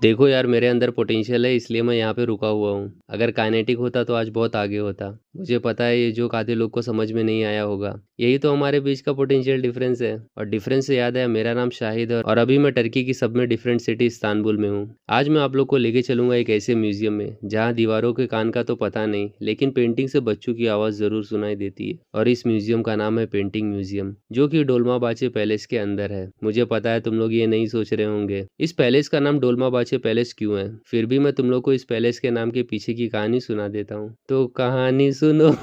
देखो यार, मेरे अंदर पोटेंशियल है इसलिए मैं यहाँ पे रुका हुआ हूँ। अगर काइनेटिक होता तो आज बहुत आगे होता। मुझे पता है ये जो आधे लोग को समझ में नहीं आया होगा। यही तो हमारे बीच का पोटेंशियल डिफरेंस है। और डिफरेंस से याद है, मेरा नाम शाहिद है और अभी मैं टर्की की सब में डिफरेंट सिटी इस्तांबुल में हूँ। आज मैं आप लोग को लेके चलूंगा एक ऐसे म्यूजियम में जहाँ दीवारों के कान का तो पता नहीं, लेकिन पेंटिंग से बच्चों की आवाज़ ज़रूर सुनाई देती है। और इस म्यूजियम का नाम है पेंटिंग म्यूजियम, जो कि डोलमाबाचे पैलेस के अंदर है। मुझे पता है तुम लोग ये नहीं सोच रहे होंगे इस पैलेस का नाम डोलमाबाचे पैलेस क्यों है। फिर भी मैं तुम लोग को इस पैलेस के नाम के पीछे की कहानी सुना देता हूँ। तो कहानी सुनो।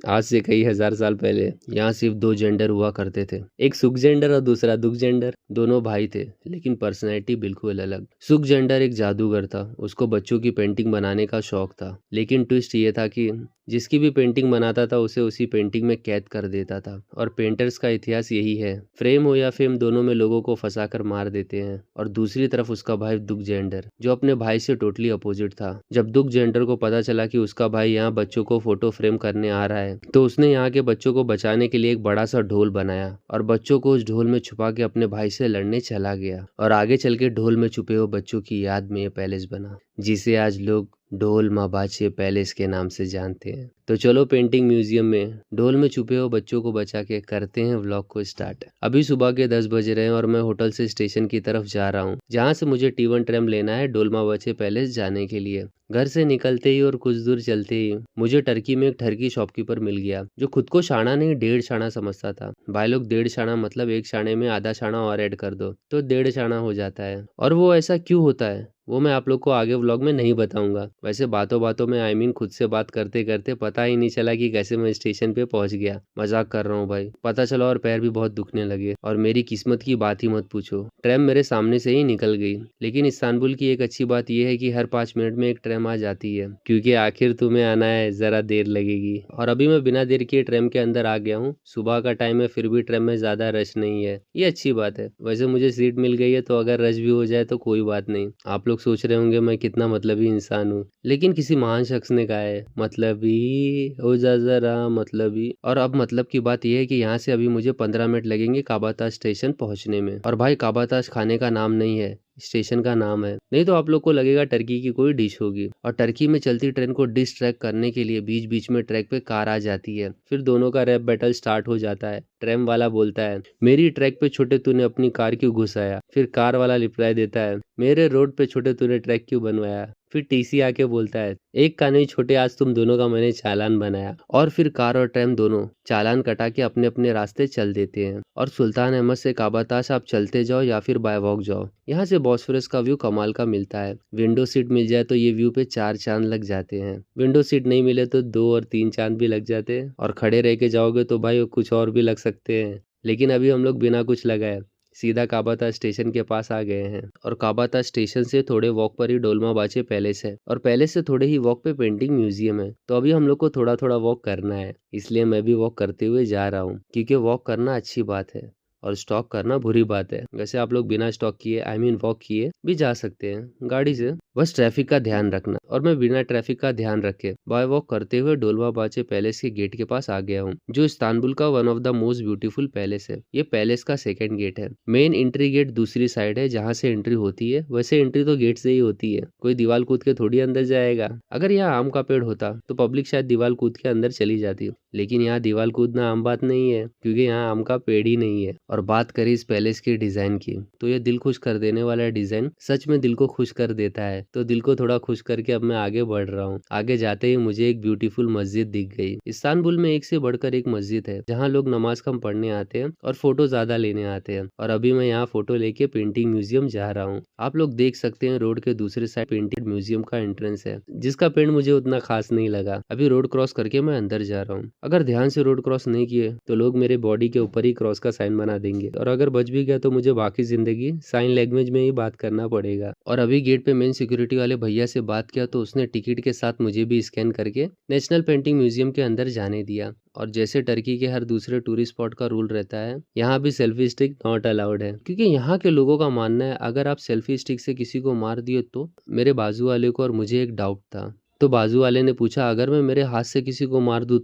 आज से कई हजार साल पहले यहाँ सिर्फ दो जेंडर हुआ करते थे, एक सुख जेंडर और दूसरा दुख जेंडर। दोनों भाई थे लेकिन पर्सनैलिटी बिल्कुल अलग। सुख जेंडर एक जादूगर था, उसको बच्चों की पेंटिंग बनाने का शौक था। लेकिन ट्विस्ट ये था कि जिसकी भी पेंटिंग बनाता था उसे उसी पेंटिंग में कैद कर देता था। और पेंटर्स का इतिहास यही है, फ्रेम हो या फेम दोनों में लोगों को फंसा कर मार देते हैं। और दूसरी तरफ उसका भाई दुख जेंडर, जो अपने भाई से टोटली अपोजिट था। जब दुख जेंडर को पता चला कि उसका भाई यहाँ बच्चों को फोटो फ्रेम करने आ रहा है, तो उसने यहाँ के बच्चों को बचाने के लिए एक बड़ा सा ढोल बनाया और बच्चों को उस ढोल में छुपा के अपने भाई से लड़ने चला गया। और आगे चल के ढोल में छुपे हुए बच्चों की याद में ये पैलेस बना, जिसे आज लोग ढोल माबाचे पैलेस के नाम से जानते हैं। तो चलो पेंटिंग म्यूजियम में ढोल में छुपे हुए बच्चों को बचा के करते हैं व्लॉग को स्टार्ट। अभी सुबह के 10 बज रहे हैं और मैं होटल से स्टेशन की तरफ जा रहा हूँ, जहाँ से मुझे T1 ट्रेम लेना है डोलमाबाचे पैलेस जाने के लिए। घर से निकलते ही और कुछ दूर चलते ही मुझे टर्की में एक ठरकी शॉपकीपर मिल गया, जो खुद को शाना नहीं 1.5 शाना समझता था। भाई लोग 1.5 शाना मतलब एक शाने में आधा शाना और ऐड कर दो तो 1.5 शाना हो जाता है। और वो ऐसा क्यों होता है वो मैं आप लोग को आगे व्लॉग में नहीं बताऊंगा। वैसे बातों बातों में खुद से बात करते करते पता ही नहीं चला कि कैसे मैं स्टेशन पे पहुंच गया। मजाक कर रहा हूँ भाई, पता चला और पैर भी बहुत दुखने लगे। और मेरी किस्मत की बात ही मत पूछो, ट्रेन मेरे सामने से ही निकल गई। लेकिन इस्तांबुल की एक अच्छी बात यह है कि हर 5 मिनट में एक ट्रेन आ जाती है, क्योंकि आखिर तुम्हें आना है, जरा देर लगेगी। और अभी मैं बिना देर किए ट्रेन के अंदर आ गया हूँ। सुबह का टाइम है फिर भी ट्रेन में ज्यादा रश नहीं है, ये अच्छी बात है। वैसे मुझे सीट मिल गई है तो अगर रश भी हो जाए तो कोई बात नहीं। आप लोग सोच रहे होंगे मैं कितना मतलबी इंसान हूँ, लेकिन किसी महान शख्स ने कहा है मतलबी हो जा जरा मतलबी। और अब मतलब की बात यह है कि यहाँ से अभी मुझे 15 मिनट लगेंगे काबाताज स्टेशन पहुँचने में। और भाई काबाताज खाने का नाम नहीं है, स्टेशन का नाम है। नहीं तो आप लोग को लगेगा टर्की की कोई डिश होगी। और टर्की में चलती ट्रेन को डिश ट्रैक करने के लिए बीच बीच में ट्रैक पे कार आ जाती है, फिर दोनों का रैप बैटल स्टार्ट हो जाता है। ट्रेन वाला बोलता है मेरी ट्रैक पे छोटे तूने अपनी कार क्यों घुसाया। फिर कार वाला रिप्लाई देता है मेरे रोड पे छोटे तूने ट्रैक क्यों बनवाया। फिर टीसी आके बोलता है एक का नहीं छोटे, आज तुम दोनों का मैंने चालान बनाया। और फिर कार और ट्रेन दोनों चालान कटा के अपने अपने रास्ते चल देते हैं। और सुल्तान अहमद से काबाताश आप चलते जाओ या फिर बाय वॉक जाओ, यहाँ से बॉस्फोरस का व्यू कमाल का मिलता है। विंडो सीट मिल जाए तो ये व्यू पे 4 चांद लग जाते हैं, विंडो सीट नहीं मिले तो 2 और 3 चांद भी लग जाते हैं। और खड़े रह के जाओगे तो भाई कुछ और भी लग सकते हैं। लेकिन अभी हम लोग बिना कुछ लगाए सीधा काबाता स्टेशन के पास आ गए हैं। और काबाता स्टेशन से थोड़े वॉक पर ही डोलमाबाचे पैलेस है, और पैलेस से थोड़े ही वॉक पे पेंटिंग म्यूजियम है। तो अभी हम लोग को थोड़ा थोड़ा वॉक करना है, इसलिए मैं भी वॉक करते हुए जा रहा हूँ, क्योंकि वॉक करना अच्छी बात है और स्टॉक करना बुरी बात है। वैसे आप लोग बिना स्टॉक किए वॉक किए भी जा सकते हैं गाड़ी से, बस ट्रैफिक का ध्यान रखना। और मैं बिना ट्रैफिक का ध्यान रखे बाय वॉक करते हुए डोलमाबाचे पैलेस के गेट के पास आ गया हूँ, जो इस्तांबुल का one of the most beautiful palace है। ये पैलेस का सेकंड गेट है। मेन एंट्री गेट दूसरी साइड है जहाँ से एंट्री होती है। वैसे एंट्री तो गेट से ही होती है, कोई दीवार कूद के थोड़ी अंदर जाएगा। अगर यहाँ आम का पेड़ होता तो पब्लिक शायद दीवार कूद के अंदर चली जाती, लेकिन यहाँ दीवार कूदना आम बात नहीं है, क्योंकि यहाँ आम का पेड़ ही नहीं है। और बात करें इस पैलेस के डिजाइन की, तो ये दिल खुश कर देने वाला डिजाइन सच में दिल को खुश कर देता है। तो दिल को थोड़ा खुश करके अब मैं आगे बढ़ रहा हूँ। आगे जाते ही मुझे एक ब्यूटीफुल मस्जिद दिख गई। इस्तांबुल में एक से बढ़कर एक मस्जिद है, जहाँ लोग नमाज कम पढ़ने आते हैं और फोटो ज्यादा लेने आते हैं। और अभी मैं यहाँ फोटो लेके पेंटिंग म्यूजियम जा रहा हूँ। आप लोग देख सकते हैं रोड के दूसरे साइड पेंटिंग म्यूजियम का एंट्रेंस है, जिसका पेंट मुझे उतना खास नहीं लगा। अभी रोड क्रॉस करके मैं अंदर जा रहा हूँ। अगर ध्यान से रोड क्रॉस नहीं किए तो लोग मेरे बॉडी के ऊपर ही क्रॉस का साइन बना देंगे, और अगर बच भी गया तो मुझे बाकी जिंदगी साइन लैंग्वेज में ही बात करना पड़ेगा। और अभी गेट पे मेन सिक्योरिटी वाले भैया से बात किया तो उसने टिकट के साथ मुझे भी स्कैन करके नेशनल पेंटिंग म्यूजियम के अंदर जाने दिया। और जैसे टर्की के हर दूसरे टूरिस्ट स्पॉट का रूल रहता है, यहाँ भी सेल्फी स्टिक नॉट अलाउड है, क्योंकि यहाँ के लोगों का मानना है अगर आप सेल्फी स्टिक से किसी को मार दिए तो। मेरे बाजू वाले को और मुझे एक डाउट था, तो बाजू वाले ने पूछा अगर मैं मेरे हाथ से किसी को मार दूं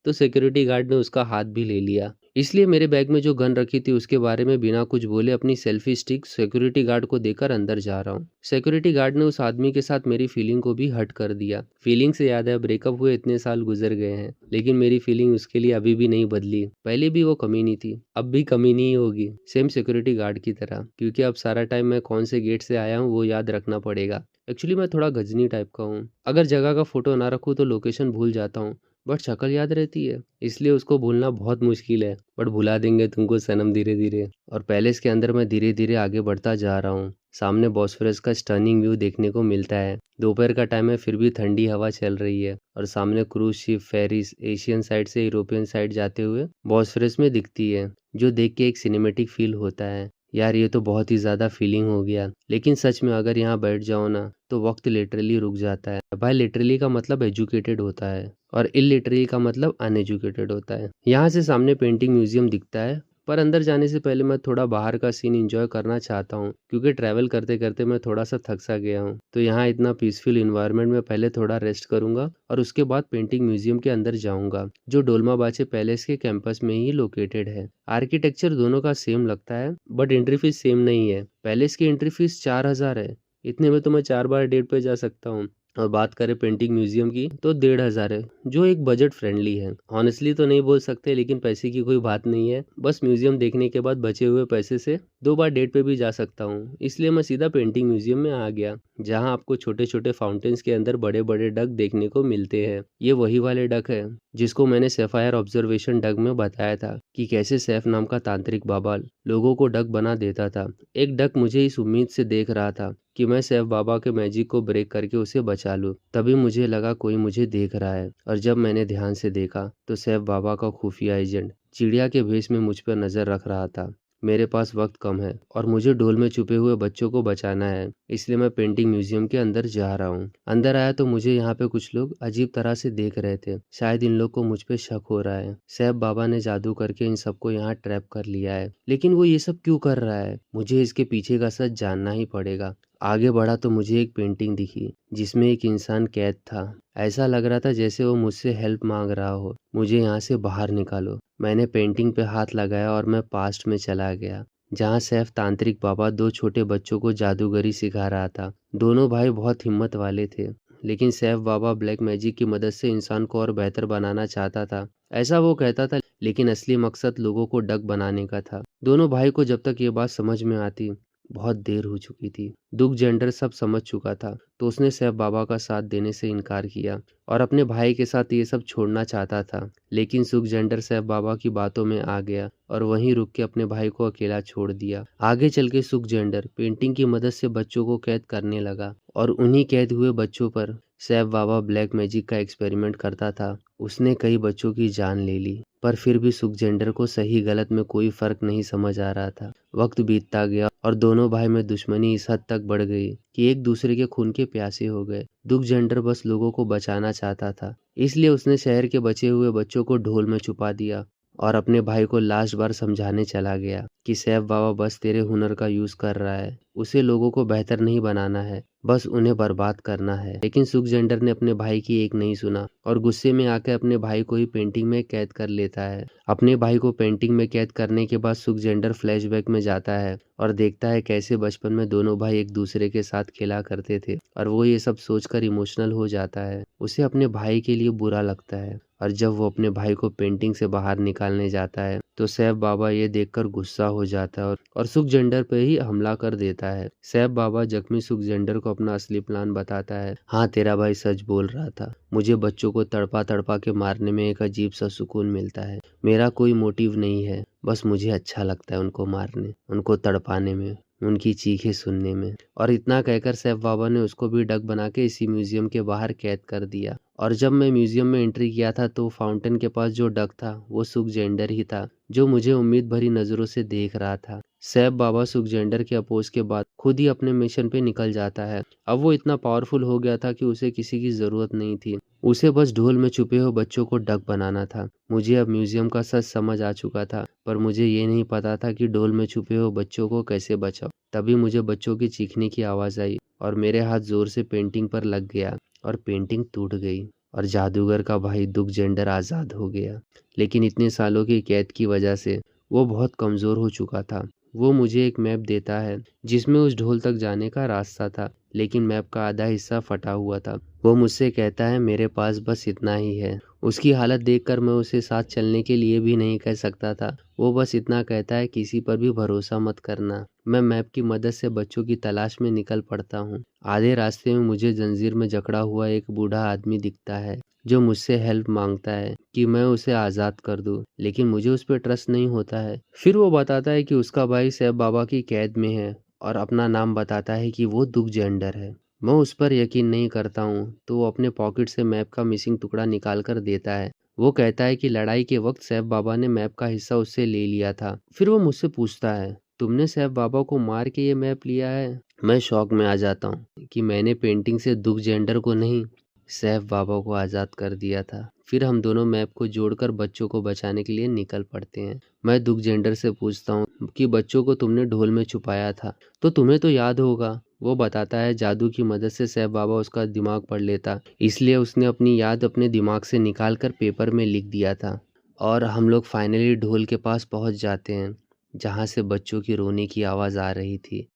तो सिक्योरिटी गार्ड ने उसका हाथ भी ले लिया। इसलिए मेरे बैग में जो गन रखी थी उसके बारे में बिना कुछ बोले अपनी सेल्फी स्टिक सिक्योरिटी गार्ड को देकर अंदर जा रहा हूँ। सिक्योरिटी गार्ड ने उस आदमी के साथ मेरी फीलिंग को भी हर्ट कर दिया। फीलिंग से याद है, ब्रेकअप हुए इतने साल गुजर गए हैं, लेकिन मेरी फीलिंग उसके लिए अभी भी नहीं बदली। पहले भी वो कमीनी थी, अब भी कमीनी ही होगी, सेम सिक्योरिटी गार्ड की तरह, क्योंकि अब सारा टाइम मैं कौन से गेट से आया हूँ वो याद रखना पड़ेगा। एक्चुअली मैं थोड़ा गजनी टाइप का हूँ, अगर जगह का फोटो ना रखूँ तो लोकेशन भूल जाता हूँ, बट शक्ल याद रहती है, इसलिए उसको भूलना बहुत मुश्किल है। बट भुला देंगे तुमको सनम धीरे धीरे। और पैलेस के अंदर मैं धीरे धीरे आगे बढ़ता जा रहा हूँ। सामने बॉस्फोरस का स्टर्निंग व्यू देखने को मिलता है। दोपहर का टाइम है, फिर भी ठंडी हवा चल रही है और सामने cruise ship ferries Asian side से यूरोपियन साइड जाते हुए बॉस्फोरस में दिखती है, जो देख के एक सिनेमेटिक फील होता है। यार ये तो बहुत ही ज़्यादा फीलिंग हो गया, लेकिन सच में अगर यहाँ बैठ जाओ ना तो वक्त लिटरली रुक जाता है भाई। लिटरली का मतलब एजुकेटेड होता है और इलिटरली का मतलब अनएजुकेटेड होता है। यहाँ से सामने पेंटिंग म्यूजियम दिखता है, पर अंदर जाने से पहले मैं थोड़ा बाहर का सीन एंजॉय करना चाहता हूँ, क्योंकि ट्रैवल करते करते मैं थोड़ा सा थक सा गया हूँ। तो यहाँ इतना पीसफुल इन्वायरमेंट में पहले थोड़ा रेस्ट करूंगा और उसके बाद पेंटिंग म्यूजियम के अंदर जाऊंगा, जो डोलमाबाचे पैलेस के कैंपस में ही लोकेटेड है। आर्किटेक्चर दोनों का सेम लगता है, बट एंट्री फीस सेम नहीं है। पैलेस की एंट्री फीस 4,000 है, इतने में तो मैं 4 बार डेट पे जा सकता हूँ। और बात करें पेंटिंग म्यूजियम की तो 1,500 है, जो एक बजट फ्रेंडली है। ऑनेस्टली तो नहीं बोल सकते, लेकिन पैसे की कोई बात नहीं है, बस म्यूजियम देखने के बाद बचे हुए पैसे से 2 बार डेट पे भी जा सकता हूँ, इसलिए मैं सीधा पेंटिंग म्यूजियम में आ गया, जहाँ आपको छोटे छोटे फाउंटेन्स के अंदर बड़े बड़े डक देखने को मिलते हैं। ये वही वाले डक है जिसको मैंने सेफायर ऑब्जर्वेशन डक में बताया था कि कैसे सैफ नाम का तांत्रिक बाबा लोगों को डक बना देता था। एक डक मुझे इस उम्मीद से देख रहा था कि मैं सैफ बाबा के मैजिक को ब्रेक करके उसे बचा लूं। तभी मुझे लगा कोई मुझे देख रहा है, और जब मैंने ध्यान से देखा तो सैफ बाबा का खुफिया एजेंट चिड़िया के भेष में मुझ पर नजर रख रहा था। मेरे पास वक्त कम है और मुझे ढोल में छुपे हुए बच्चों को बचाना है, इसलिए मैं पेंटिंग म्यूजियम के अंदर जा रहा हूँ। अंदर आया तो मुझे यहाँ पे कुछ लोग अजीब तरह से देख रहे थे। शायद इन लोग को मुझ पे शक हो रहा है। सैफ बाबा ने जादू करके इन सबको यहाँ ट्रैप कर लिया है, लेकिन वो ये सब क्यों कर रहा है? मुझे इसके पीछे का सच जानना ही पड़ेगा। आगे बढ़ा तो मुझे एक पेंटिंग दिखी जिसमें एक इंसान कैद था। ऐसा लग रहा था जैसे वो मुझसे हेल्प मांग रहा हो, मुझे यहाँ से बाहर निकालो। मैंने पेंटिंग पे हाथ लगाया और मैं पास्ट में चला गया, जहाँ सैफ तांत्रिक बाबा 2 छोटे बच्चों को जादूगरी सिखा रहा था। दोनों भाई बहुत हिम्मत वाले थे, लेकिन सैफ बाबा ब्लैक मैजिक की मदद से इंसान को और बेहतर बनाना चाहता था, ऐसा वो कहता था, लेकिन असली मकसद लोगों को डक बनाने का था। दोनों भाई को जब तक ये बात समझ में आती बहुत देर हो चुकी थी। दुख जेंडर सब समझ चुका था, तो उसने सैफ बाबा का साथ देने से इनकार किया और अपने भाई के साथ ये सब छोड़ना चाहता था। लेकिन सुख जेंडर सैफ बाबा की बातों में आ गया और वहीं रुक के अपने भाई को अकेला छोड़ दिया। आगे चल के सुख जेंडर पेंटिंग की मदद से बच्चों को कैद करने लगा और उन्हीं कैद हुए बच्चों पर सैफ बाबा ब्लैक मैजिक का एक्सपेरिमेंट करता था। उसने कई बच्चों की जान ले ली, पर फिर भी सुख जेंडर को सही गलत में कोई फर्क नहीं समझ आ रहा था। वक्त बीतता गया और दोनों भाई में दुश्मनी इस हद तक बढ़ गई कि एक दूसरे के खून के प्यासे हो गए। दुख जेंडर बस लोगों को बचाना चाहता था, इसलिए उसने शहर के बचे हुए बच्चों को ढोल में छुपा दिया और अपने भाई को लास्ट बार समझाने चला गया कि सैफ बाबा बस तेरे हुनर का यूज कर रहा है, उसे लोगों को बेहतर नहीं बनाना है, बस उन्हें बर्बाद करना है। लेकिन सुख जेंडर ने अपने भाई की एक नहीं सुना और गुस्से में आकर अपने भाई को ही पेंटिंग में कैद कर लेता है। अपने भाई को पेंटिंग में कैद करने के बाद सुख जेंडर फ्लैशबैक में जाता है और देखता है कैसे बचपन में दोनों भाई एक दूसरे के साथ खेला करते थे, और वो ये सब सोचकर इमोशनल हो जाता है। उसे अपने भाई के लिए बुरा लगता है, और जब वो अपने भाई को पेंटिंग से बाहर निकालने जाता है तो सैफ बाबा ये देखकर गुस्सा हो जाता है और सुख जेंडर पे ही हमला कर देता है। सैफ बाबा जख्मी सुख जेंडर को अपना असली प्लान बताता है। हाँ, तेरा भाई सच बोल रहा था, मुझे बच्चों को तड़पा तड़पा के मारने में एक अजीब सा सुकून मिलता है। मेरा कोई मोटिव नहीं है, बस मुझे अच्छा लगता है उनको मारने, उनको तड़पाने में, उनकी चीखें सुनने में। और इतना कहकर सैफ बाबा ने उसको भी डक बना के इसी म्यूजियम के बाहर कैद कर दिया। और जब मैं म्यूजियम में एंट्री किया था तो फाउंटेन के पास जो डक था वो सुख जेंडर ही था, जो मुझे उम्मीद भरी नजरों से देख रहा था। सैफ बाबा सुख जेंडर के अपोज के बाद खुद ही अपने मिशन पे निकल जाता है। अब वो इतना पावरफुल हो गया था कि उसे किसी की जरूरत नहीं थी, उसे बस ढोल में छुपे हुए बच्चों को डक बनाना था। मुझे अब म्यूजियम का सच समझ आ चुका था, पर मुझे ये नहीं पता था कि ढोल में छुपे हुए बच्चों को कैसे बचाओ। तभी मुझे बच्चों की चीखने की आवाज आई और मेरे हाथ जोर से पेंटिंग पर लग गया और पेंटिंग टूट गई। और जादूगर का भाई दुख जेंडर आज़ाद हो गया। लेकिन इतने सालों की कैद की वजह से वो बहुत कमज़ोर हो चुका था। वो मुझे एक मैप देता है जिसमें उस ढोल तक जाने का रास्ता था, लेकिन मैप का आधा हिस्सा फटा हुआ था। वो मुझसे कहता है मेरे पास बस इतना ही है। उसकी हालत देखकर मैं उसे साथ चलने के लिए भी नहीं कह सकता था। वो बस इतना कहता है किसी पर भी भरोसा मत करना। मैं मैप की मदद से बच्चों की तलाश में निकल पड़ता हूँ। आधे रास्ते में मुझे जंजीर में जकड़ा हुआ एक बूढ़ा आदमी दिखता है जो मुझसे हेल्प मांगता है कि मैं उसे आज़ाद कर दूं, लेकिन मुझे उस पर ट्रस्ट नहीं होता है। फिर वो बताता है कि उसका भाई सैफ बाबा की कैद में है और अपना नाम बताता है कि वो दुख जेंडर है। मैं उस पर यकीन नहीं करता हूँ तो वो अपने पॉकेट से मैप का मिसिंग टुकड़ा निकाल कर देता है। वो कहता है कि लड़ाई के वक्त सैफ बाबा ने मैप का हिस्सा उससे ले लिया था। फिर वो मुझसे पूछता है तुमने सैफ बाबा को मार के ये मैप लिया है? मैं शौक में आ जाता हूँ कि मैंने पेंटिंग से दुख जेंडर को नहीं, सैफ बाबा को आज़ाद कर दिया था। फिर हम दोनों मैप को जोड़कर बच्चों को बचाने के लिए निकल पड़ते हैं। मैं दुख जेंडर से पूछता हूँ कि बच्चों को तुमने ढोल में छुपाया था तो तुम्हें तो याद होगा। वो बताता है जादू की मदद से सैफ बाबा उसका दिमाग पढ़ लेता, इसलिए उसने अपनी याद अपने दिमाग से निकाल कर पेपर में लिख दिया था। और हम लोग फाइनली ढोल के पास पहुंच जाते हैं जहां से बच्चों की रोने की आवाज़ आ रही थी।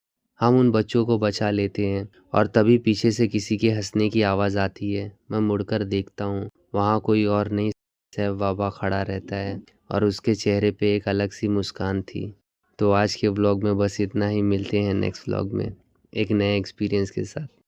हम उन बच्चों को बचा लेते हैं और तभी पीछे से किसी के हंसने की आवाज़ आती है। मैं मुड़कर देखता हूँ, वहाँ कोई और नहीं, सैफ बाबा खड़ा रहता है और उसके चेहरे पे एक अलग सी मुस्कान थी। तो आज के व्लॉग में बस इतना ही। मिलते हैं नेक्स्ट व्लॉग में एक नए एक्सपीरियंस के साथ।